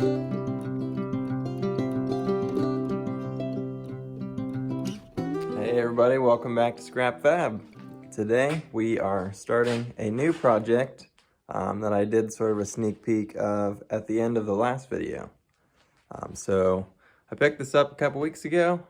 Hey everybody, welcome back to Scrap Fab. Today we are starting a new project that I did sort of a sneak peek of at the end of the last video. So I picked this up a couple weeks ago.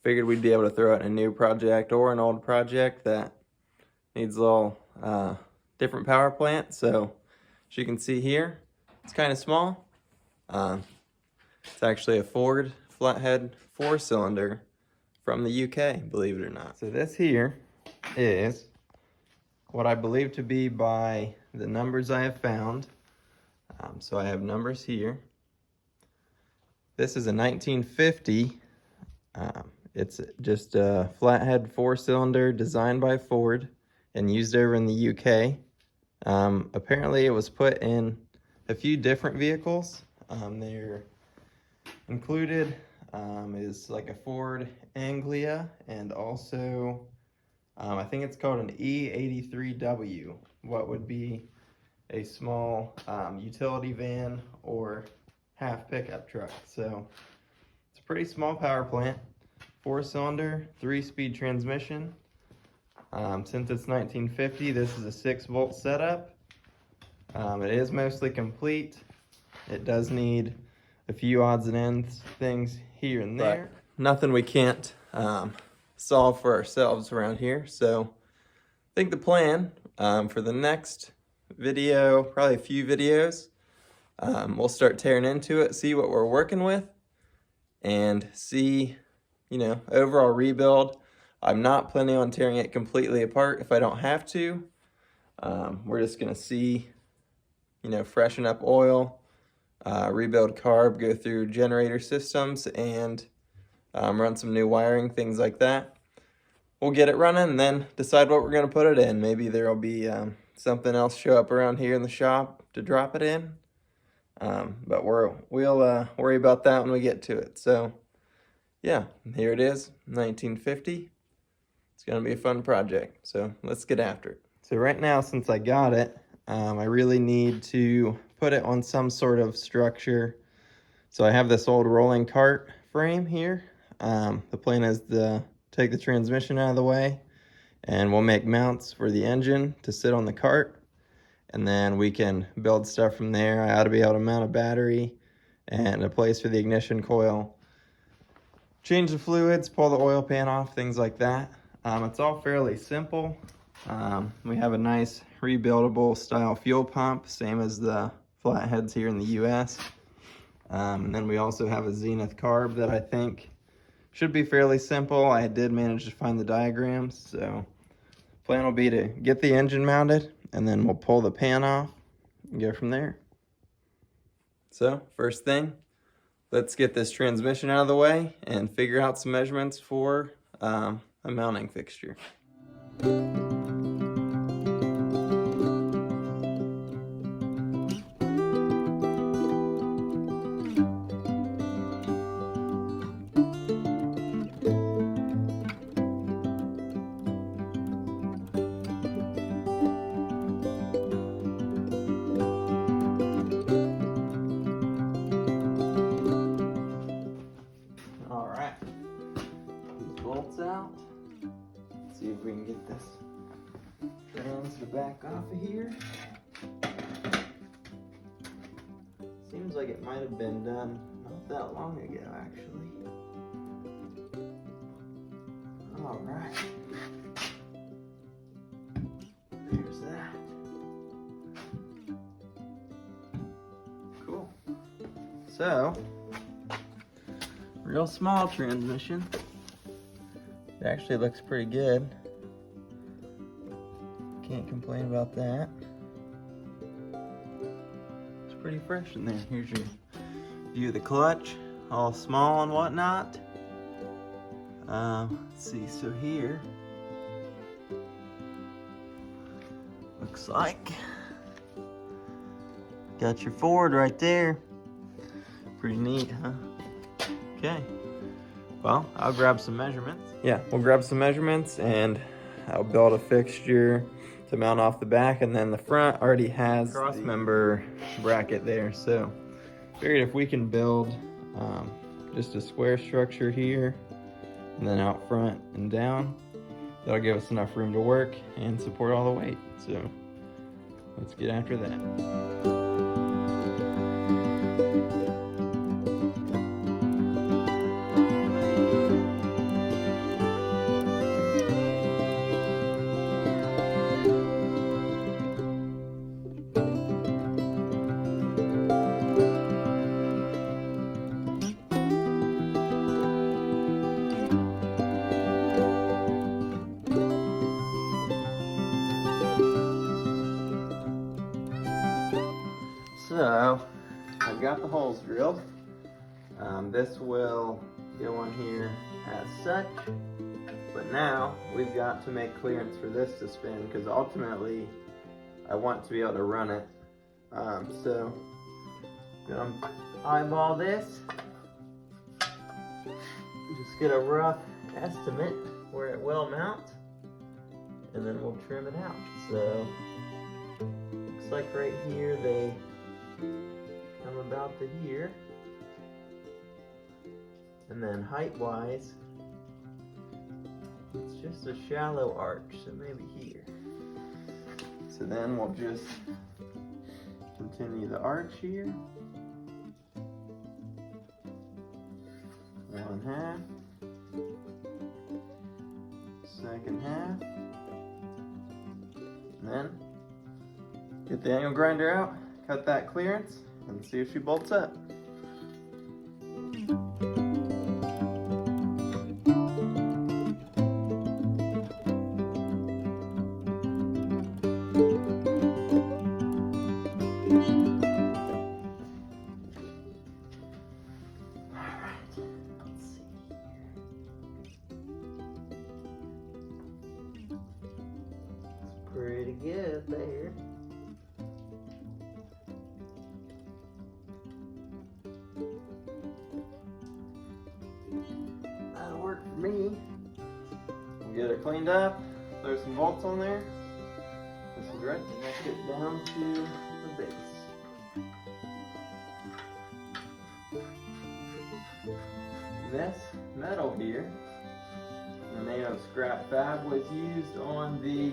Figured we'd be able to throw it in a new project or an old project that needs a little different power plant. So as you can see here, it's kind of small. It's actually a Ford flathead 4-cylinder from the UK, believe it or not. So this here is what I believe to be by the numbers I have found. So I have numbers here. This is a 1950. It's just a flathead 4-cylinder designed by Ford and used over in the UK. Apparently it was put in a few different vehicles. They're included is like a Ford Anglia, and also I think it's called an E83W, what would be a small utility van or half pickup truck. So it's a pretty small power plant, 4-cylinder, 3-speed transmission. Since it's 1950, this is a 6-volt setup. It is mostly complete. It does need a few odds and ends things here and there. But nothing we can't solve for ourselves around here. So I think the plan for the next video, probably a few videos, we'll start tearing into it, see what we're working with, and see, overall rebuild. I'm not planning on tearing it completely apart if I don't have to. We're just gonna see, freshen up oil, rebuild carb, go through generator systems, and run some new wiring, things like that. We'll get it running and then decide what we're going to put it in. Maybe there'll be something else show up around here in the shop to drop it in. But we'll worry about that when we get to it. So yeah, here it is, 1950. It's going to be a fun project. So let's get after it. So right now, since I got it, I really need to put it on some sort of structure. So I have this old rolling cart frame here. The plan is to take the transmission out of the way, and we'll make mounts for the engine to sit on the cart, and then we can build stuff from there. I ought to be able to mount a battery and a place for the ignition coil, change the fluids, pull the oil pan off, things like that. It's all fairly simple. We have a nice rebuildable style fuel pump, same as the flatheads here in the US. And then we also have a Zenith carb that I think should be fairly simple. I did manage to find the diagrams, so plan will be to get the engine mounted, and then we'll pull the pan off and go from there. So first thing, let's get this transmission out of the way and figure out some measurements for a mounting fixture. Out. Let's see if we can get this trans to back off of here. Seems like it might have been done not that long ago, actually. All right. There's that. Cool. So, real small transmission. It actually looks pretty good. Can't complain about that. It's pretty fresh in there. Here's your view of the clutch, all small and whatnot. Let's see, so here, looks like, got your Ford right there. Pretty neat, huh? Okay. Well, I'll grab some measurements. Yeah, we'll grab some measurements and I'll build a fixture to mount off the back, and then the front already has cross member bracket there. So figured if we can build just a square structure here and then out front and down, that'll give us enough room to work and support all the weight. So let's get after that. So, I've got the holes drilled. This will go on here as such, but now we've got to make clearance for this to spin, because ultimately I want to be able to run it. So, I'm gonna eyeball this, just get a rough estimate where it will mount, and then we'll trim it out. So, looks like right here they come about to here, and then height wise it's just a shallow arch, so maybe here. So then we'll just continue the arch here, 1/2, second half, and then get the angle grinder out, cut that clearance, and see if she bolts up. Pretty good there. That'll work for me. We'll get it cleaned up, throw some bolts on there. This is right, and that's it down to the base. This metal here, the made of scrap fab, was used on the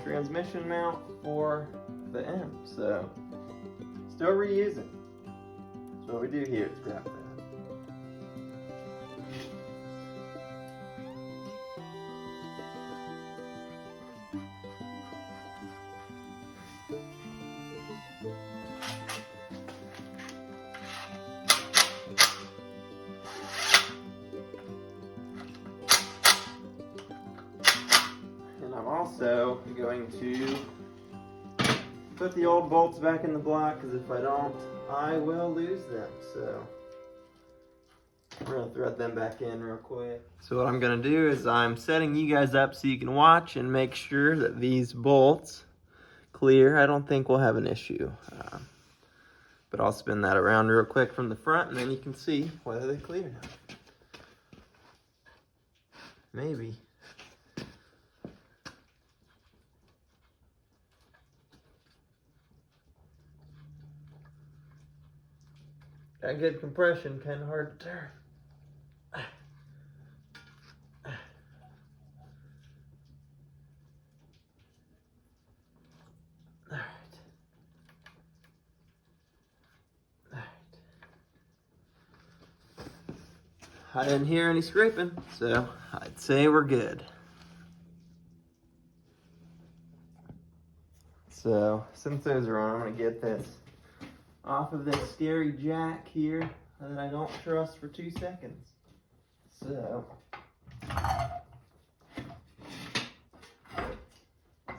transmission mount for the M, so still reusing. That's what we do here at Scrap Fab. I'm also going to put the old bolts back in the block, because if I don't, I will lose them. So we're going to thread them back in real quick. So what I'm going to do is I'm setting you guys up so you can watch and make sure that these bolts clear. I don't think we'll have an issue. But I'll spin that around real quick from the front, and then you can see whether they clear now. Maybe. Got good compression, kind of hard to turn. All right. I didn't hear any scraping, so I'd say we're good. So since those are on, I'm gonna get this off of this scary jack here that I don't trust for 2 seconds. So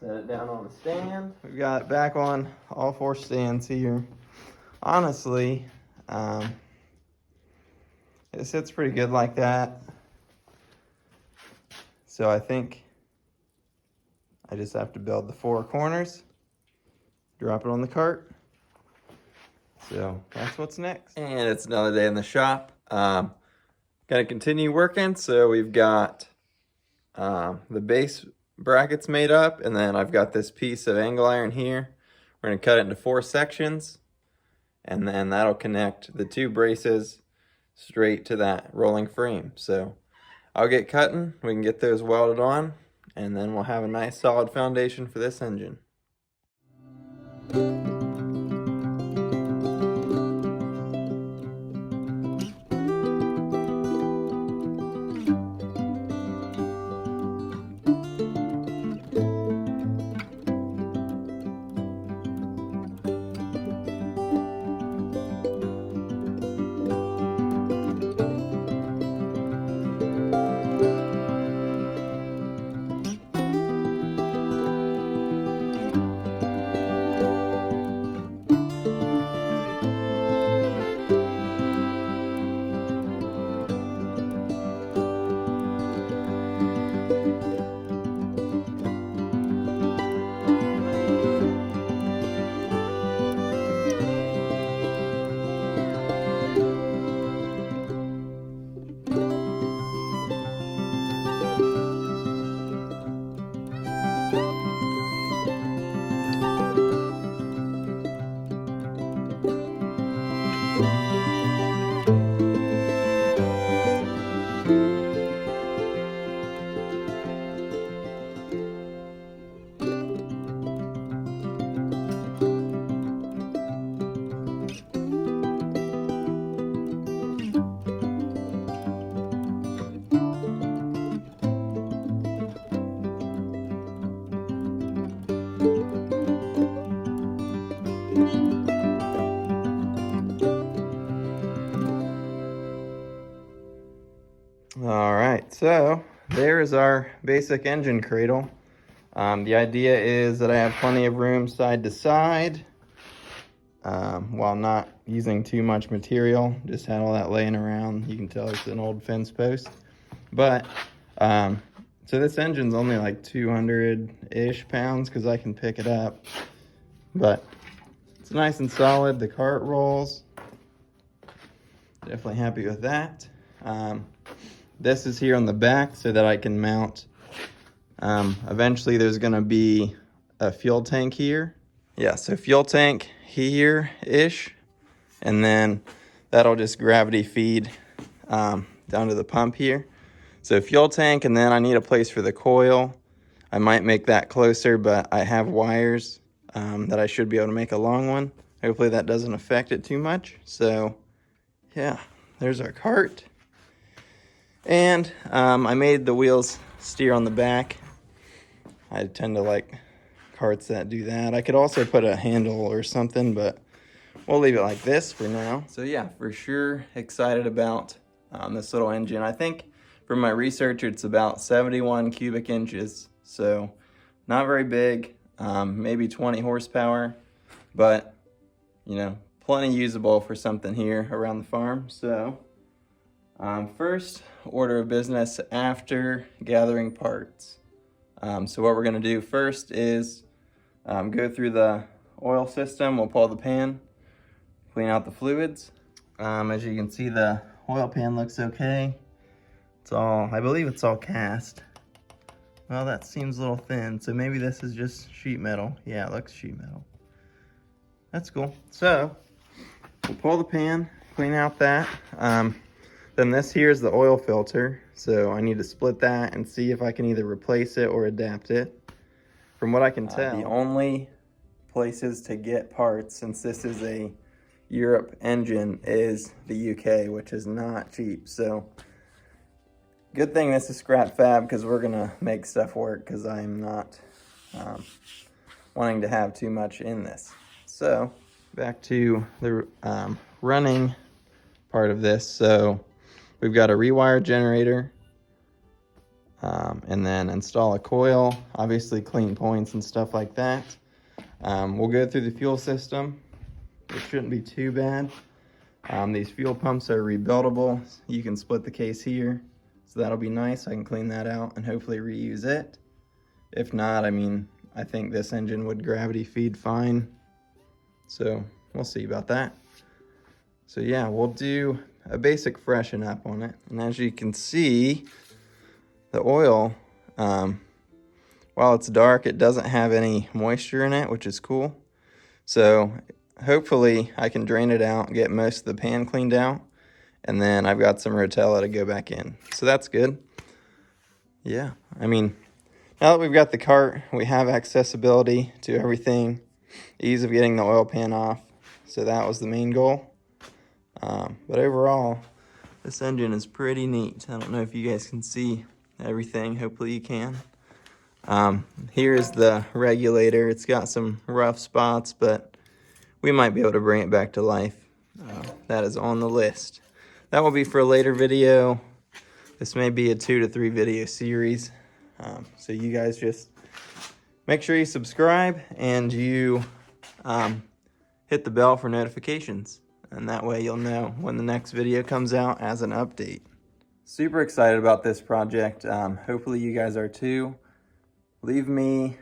set it down on the stand. We've got it back on all 4 stands here. Honestly, it sits pretty good like that. So I think I just have to build the 4 corners, drop it on the cart. So that's what's next. And it's another day in the shop. Gonna continue working. So we've got the base brackets made up, and then I've got this piece of angle iron here. We're gonna cut it into 4 sections, and then that'll connect the two braces straight to that rolling frame. So I'll get cutting, we can get those welded on, and then we'll have a nice solid foundation for this engine. All right, so there is our basic engine cradle. The idea is that I have plenty of room side to side while not using too much material. Just had all that laying around. You can tell it's an old fence post. But, so this engine's only like 200-ish pounds because I can pick it up. But it's nice and solid. The cart rolls. Definitely happy with that. This is here on the back so that I can mount. Eventually there's gonna be a fuel tank here. Yeah, so fuel tank here-ish. And then that'll just gravity feed down to the pump here. So fuel tank, and then I need a place for the coil. I might make that closer, but I have wires that I should be able to make a long one. Hopefully that doesn't affect it too much. So yeah, there's our cart. And I made the wheels steer on the back. I tend to like carts that do that. I could also put a handle or something, but we'll leave it like this for now. So yeah, for sure excited about this little engine. I think from my research, it's about 71 cubic inches. So not very big, maybe 20 horsepower, but you know, plenty usable for something here around the farm. So first order of business after gathering parts. So what we're going to do first is go through the oil system. We'll pull the pan, clean out the fluids. As you can see, the oil pan looks okay. It's all, I believe it's all cast. Well, that seems a little thin, so maybe this is just sheet metal. Yeah, it looks sheet metal. That's cool. So we'll pull the pan, clean out that. Then this here is the oil filter, so I need to split that and see if I can either replace it or adapt it. From what I can tell, the only places to get parts, since this is a Europe engine, is the UK, which is not cheap. So good thing this is scrap fab, because we're gonna make stuff work, because I'm not wanting to have too much in this. So back to the running part of this. So we've got a rewire generator, and then install a coil, obviously clean points and stuff like that. We'll go through the fuel system. It shouldn't be too bad. These fuel pumps are rebuildable. You can split the case here, so that'll be nice. I can clean that out and hopefully reuse it. If not, I mean, I think this engine would gravity feed fine. So we'll see about that. So yeah, we'll do a basic freshen up on it. And as you can see, the oil, while it's dark, it doesn't have any moisture in it, which is cool. So hopefully I can drain it out, get most of the pan cleaned out, and then I've got some Rotella to go back in. So that's good. Yeah, I mean, now that we've got the cart, we have accessibility to everything, ease of getting the oil pan off. So that was the main goal. But overall, this engine is pretty neat. I don't know if you guys can see everything. Hopefully you can. Here's the regulator. It's got some rough spots, but we might be able to bring it back to life. That is on the list. That will be for a later video. This may be a 2 to 3 video series. So you guys just make sure you subscribe and you hit the bell for notifications. And that way you'll know when the next video comes out as an update. Super excited about this project. Hopefully you guys are too. Leave me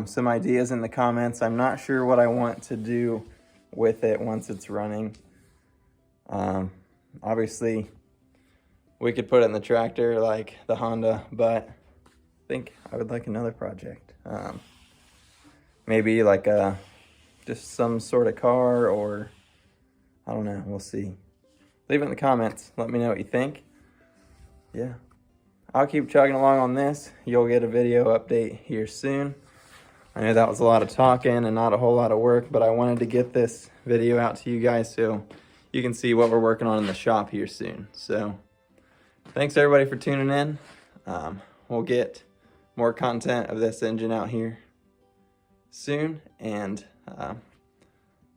some ideas in the comments. I'm not sure what I want to do with it once it's running. Obviously, we could put it in the tractor like the Honda, but I think I would like another project. Maybe like just some sort of car, or I don't know, we'll see. Leave it in the comments. Let me know what you think. Yeah. I'll keep chugging along on this. You'll get a video update here soon. I know that was a lot of talking and not a whole lot of work, but I wanted to get this video out to you guys so you can see what we're working on in the shop here soon. So thanks everybody for tuning in. We'll get more content of this engine out here soon. And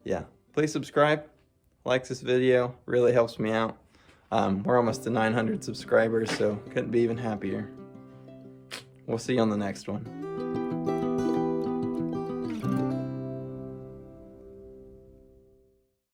yeah, please subscribe, like this video, really helps me out. We're almost to 900 subscribers, so couldn't be even happier. We'll see you on the next one.